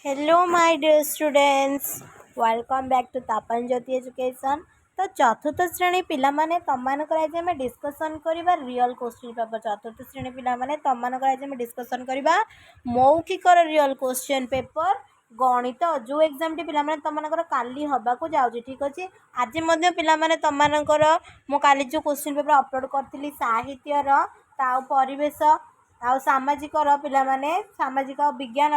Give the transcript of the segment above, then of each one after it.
Hello my dear students, welcome back to Tapan Jyoti education. तो चतुर्थ श्रेणी पिला माने तममानकर आज आम डिस्कसन करबा रियल क्वेश्चन पेपर। चतुर्थ श्रेणी पिला माने तममानकर आज आम डिस्कसन करबा मौखिक रियल क्वेश्चन पेपर गणित जो एग्जाम टी पिला माने तममानकर काली हबा को जाउची। ठीक अछि, आज मध्य पिला माने तममानकर मो काली जो क्वेश्चन पेपर अपलोड करथिली साहित्य रा ता परिवेश आउ सामाजिक पिला माने सामाजिक विज्ञान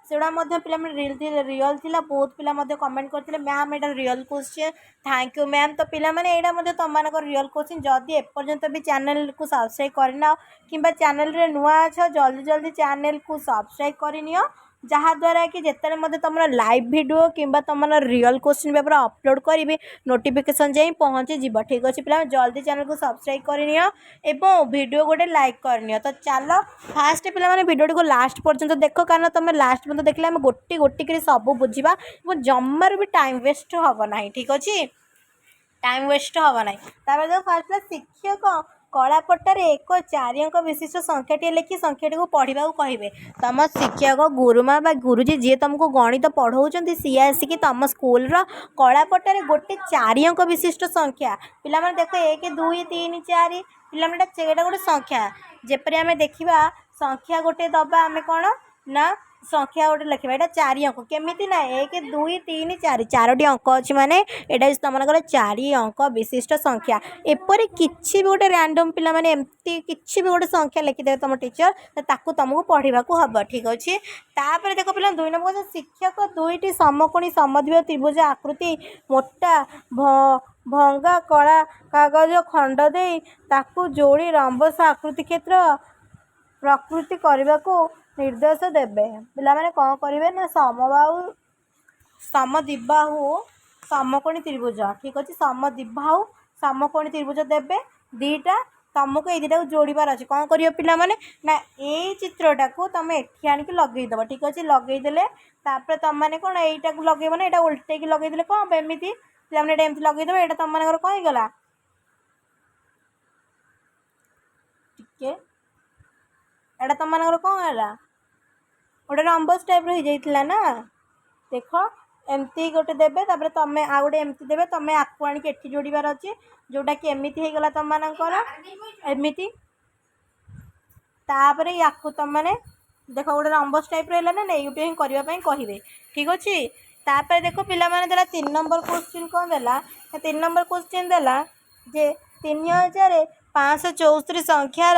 सेगुड़ा रियल थिला। बहुत पिला कमेंट करते ma'am Etah real question, thank you ma'am. तो पिला माने एटा तुम रियल क्वेश्चन जदि एपर्यंत भी चैनल को सब्सक्राइब करना कि चैनल रे नुआ अच्छा जल्दी जल्दी चैनल को सब्सक्राइब करनियो, जहाँद्वारा कि जिते तुम लाइव वीडियो कि तुम रियल क्वेश्चन पेपर अपलोड करी नोटिफिकेशन जाई पहुँची जीव। ठीक अच्छे पिला जल्दी चैनल को सब्सक्राइब करनियो एवं वीडियो गोटे लाइक करनियो। तो चलो फास्ट पिला माने वीडियो को लास्ट पर्यंत देख, कारण तुम लास्ट पर्यंत देखले आम गोटी गोटी कर सब बुझा जमार भी टाइम वेस्ट हम ना। ठीक अच्छे, टाइम वेस्ट हम ना। देखो फास्ट शिक्षक कलापटार एक 4 अंक विशिष्ट संख्याटी लिखि संख्याटी को पढ़ा कहे। तुम शिक्षक गुरुमा बा गुरुजी जी तुमको गणित पढ़ाऊँ सी आसिक तुम स्कूल कलापटार गोटे 4 अंक विशिष्ट संख्या पिला माने देख 1 2 3 4 पिला माने गोटे संख्या जेपरी आम देखा संख्या गोटे दबा आम कौन ना संख्या गोटे लिखा यहाँ 4 अंक केमी ना 1 2 3 4 4टी अंक अच्छी माने यहाँ तुम 4 अंक विशिष्ट संख्या। एपरी किसी भी गोटे रैंडम पिला माने एमती किसी भी गोटे संख्या लिखिदे तुम टीचर ताकू तुमको पढ़ा हम। ठीक अच्छे, तापर देख पिला 2 नंबर शिक्षक 2टी समकोणी समद्विबाहु त्रिभुज आकृति मोटा भंगा कला कागज खंड दे ताकू जोड़ी रंबस आकृति क्षेत्र प्रकृति करने को निर्देश देवे। पिला माने कौन करेंगे ना समद्विबाहु समकोणी त्रिभुज। ठीक अच्छे, समद्विबाहु समकोणी त्रिभुज देवे दीटा तुमको ये दुटा जोड़बार अच्छे। कौन कर पिला माने ना ये चित्रटा को तुम एठी आनिक लगेदेव। ठीक अच्छे, लगेदेले तापर तुम मैंने कौन यहीटा को लगेब ना यहाँ उल्टे लगेदेले कौन हम एमती पिला माने एमती लगेदेव। यहाँ तुम मानकर कौन होगा टिके एटा तुम मानकर कौन है गोटे रंबस टाइप रही जाइथिला ना। देख एमती गोटे देवे तापर तुम आ गोटे एमती देवे तुम आपको आनिक एठी जोड़बार अच्छे जोटा कि एमती हो गला तुम मानकर एमती तापर याकू तुम माने देख गोटे रंबस टाइप रहा ना यूटे ही करने कहे। ठीक अच्छे, तापर देख पिला माने देला 3 नंबर क्वेश्चन कौन देला 3 नंबर क्वेश्चन देला जे 3564 संख्यार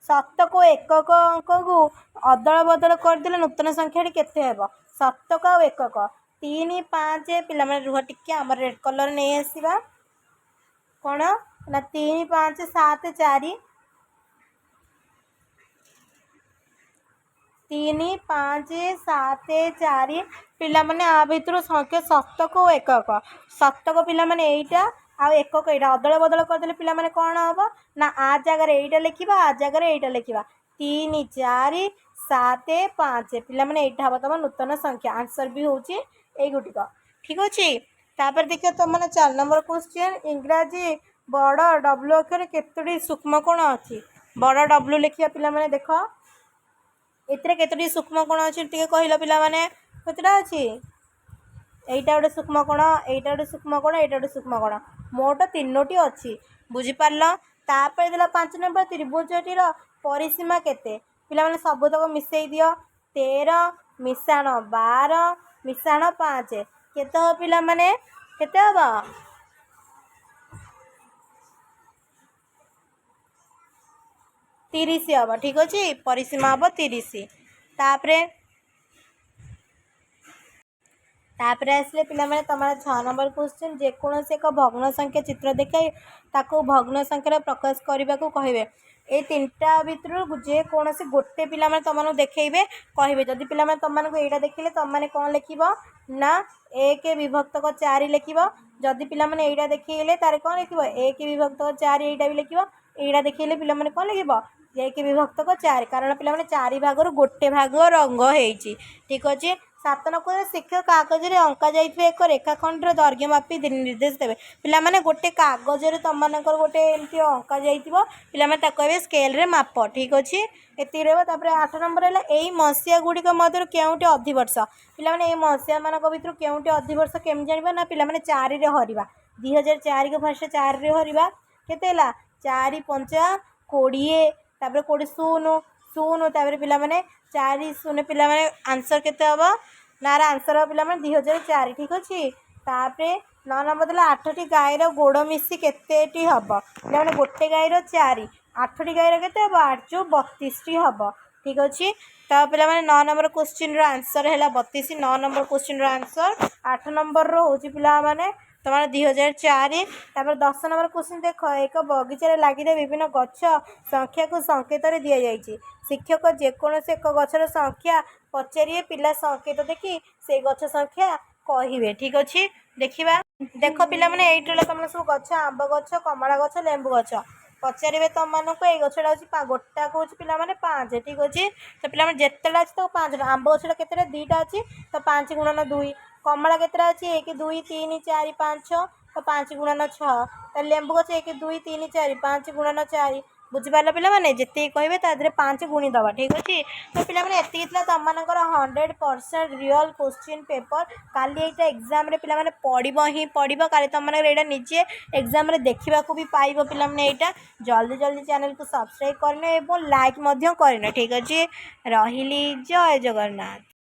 शतक एकक अंक को अदल बदल करदे नूतन संख्याटी केते हेबो। शतक आ एकक 3 5 पिला माने रुह टिके आम रेड कलर नहीं आसीबा कौन ना 3 5 7 4 3 5 7 4 पिला माने आ भितर संख्या शतक और एकक शतक पिला माने एटा आ एकक एटा अदल बदल करदे पिला माने कौन हम ना आ जगह एटा लिखा आ जगह एटा लिखा 3 4 7 5 पिला माने एटा हम तुम नूतन संख्या आंसर भी होची ए गुटिक। ठीक अच्छे, तापर देखिए तुम मैंने 4 नंबर क्वेश्चन इंग्राजी बड़ डब्ल्यू अक्षर केतोटी सूक्ष्म कोण अच्छी बड़ डब्ल्यू लिखिया पिला माने देख एथिरे केतोटी सूक्ष्म कोण अच्छी टिके कहलो पिला माने केतटा अच्छी एटा गोटे सूक्ष्म कोण एटा गोटे सूक्ष्म कोण एटा गोटे सूक्ष्म कोण मोट 3टी अच्छी बुझीपार। तापर देला 5 नंबर त्रिभुजटीर परिसीमा केते पिला माने सबतक मिसई दियो 13 मिसाण 12 मिसाण 5 केते हो पिला माने केते हबो 30 हम। ठीक अच्छे, परिसीमा हम 30। तापर आसले पिला माने तमारा 6 नंबर क्वेश्चन जेकोसी एक भग्न संख्या चित्र देखाई ताको भग्न संख्यार प्रकाश करने को कहे। ये 3टा भितर जेकोसी गोटे पिला माने तुम देखेबे कहे जदि पिला माने तुम यहाँ देखिले तुम मैंने कौन लिख ना 1 विभक्त 4 लिख जदि पिला माने यहाँ देखिले तार कौन लिख 1 विभक्त 4 यहाँ भी लिख यहाँ देखिले पिला माने कौन लिख 1 विभक्त 4 कारण पिला माने 4 भाग गोटे भाग रंग होती। ठीक अच्छे, 7 नंबर शिक्षक कागज रे अंका जाइथिबा एक रेखाखंडर दैर्घ्य मापी निर्देश देबे पिला माने गोटे कागज रे तम मानकर गोटे एमती अंका जाइथिबो पिला माने ताको कहबे स्केल रे माप ठीक अछि एति रहबो तापर 8 नंबर हैला एई मसिया गुडी को मधुर केउटी अधिवर्ष पिला माने एई मसिया मानक भितर केउटी अधिवर्ष केम जानिबा ना पिला माने 4 रे हरिबा 2004 को फर्स्ट 4 रे हरिबा केते हैला 4 5 20 तापर 20 शून्य शून्य तापर पिला माने 4 शून्य पिला माने आंसर केते हबो नार आंसर पिला माने 2004 ठीक अछि तापरे 9 नंबर देला 8टी गाईर गोड़ मिसी केतेटी हबो पिला माने गोटे गाईर 4 8टी गाईर केते हबो 8 जो 32 टी हबो ठीक अछि ता पिला माने 9 नंबर क्वेश्चन रो आंसर हैला 32 9 नंबर क्वेश्चन रो आंसर 8 नंबर रो होची पिला माने तमार 2004 तापर 10 नंबर क्वेश्चन देख एक बगीचा लगी विभिन्न गछ संख्या को संकेत रे दिया जाइछि शिक्षक जेकोनोसे एक गछर संख्या पचारिए पिला संकेत देखि से गछ संख्या कहिबे ठीक अछि देखिबा देख पिला माने एइटला तमन सब गछ आंब गछ कमला गछ लेंबू गछ पचारिबे तम मानको ए गछडा होछि गोटा को होछि पिला माने 5 ठीक अछि तो पिला माने जेतेला अछि तो 5 आंब गछडा केतेटा दुईटा अछि तो 5 गुणन 2 कमला केतेटा अछि 1 2 3 4 5 6 तो 5 गुणन 6 तो लेंबू गछ 1 2 3 4 5 गुणन 4 बुझी पाला पिला माने जते कहबे ता धरे 5 गुणी दबा ठीक अछि तो पिला माने एति कितला तम मानकर 100% रियल क्वेश्चन पेपर काली एटा एग्जाम रे पिला माने पढिबो काली तम माने एटा निजे एग्जाम रे देखिबा को भी पाइबो पिला माने एटा जल्दी जल्दी चैनल को सब्सक्राइब करने एवं लाइक मध्य करने ठीक अछि रहिली जय जगन्नाथ।